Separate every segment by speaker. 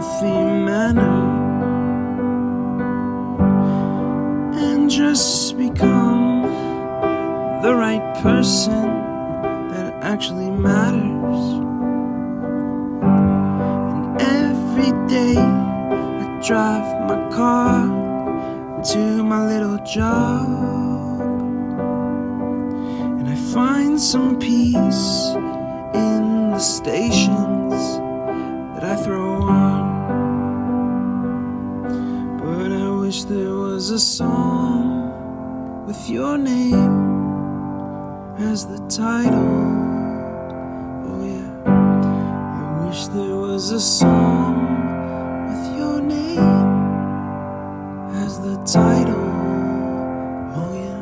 Speaker 1: healthy manner and just become the right person that actually matters. And every day I drive my car to my little job, and I find some peace in the stations that I throw on. But I wish there was a song with your name as the title. Oh yeah, I wish there was a song with your name as the title. Oh yeah.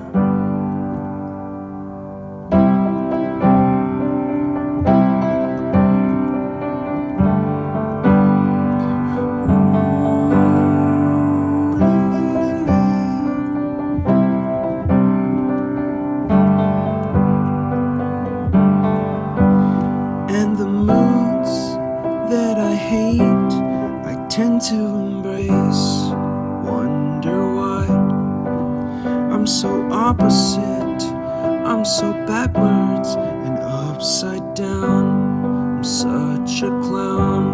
Speaker 1: And the moods that I hate, I tend to embrace. Wonder why I'm so opposite, I'm so backwards and upside down. I'm such a clown,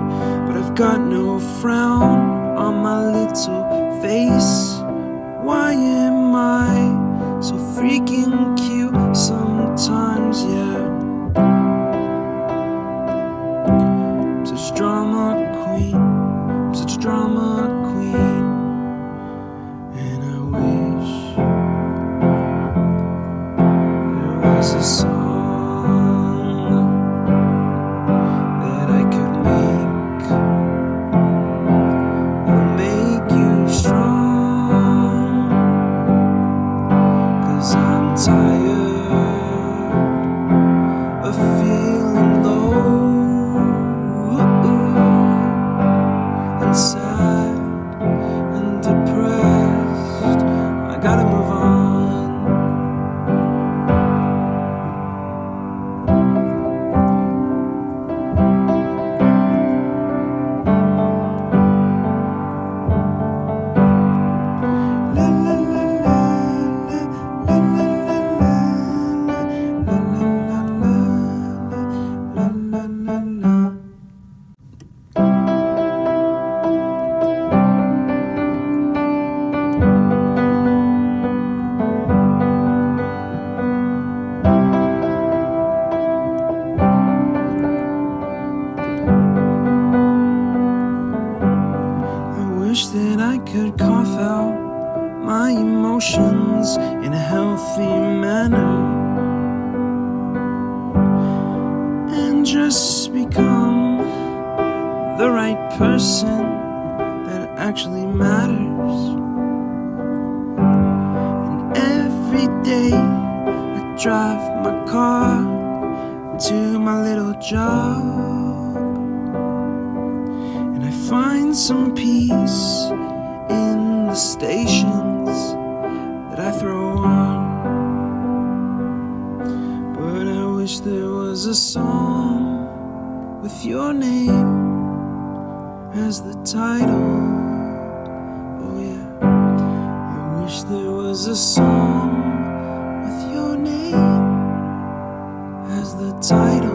Speaker 1: but I've got no frown on my little face. Why am I so freaking cute sometimes, yeah? Such drama queen, I'm such a drama queen. And I wish there was a song that I could make that'll make you strong. 'Cause I'm tired of feeling low and sad and depressed. I gotta move on. La la la la la la la la la la la la. I wish that I could cough out my emotions in a healthy manner and just become the right person that actually matters. And every day I drive my car to my little job, and I find some peace in the stations that I throw on. But I wish there was a song with your name as the title. Oh yeah, I wish there was a song with your name as the title.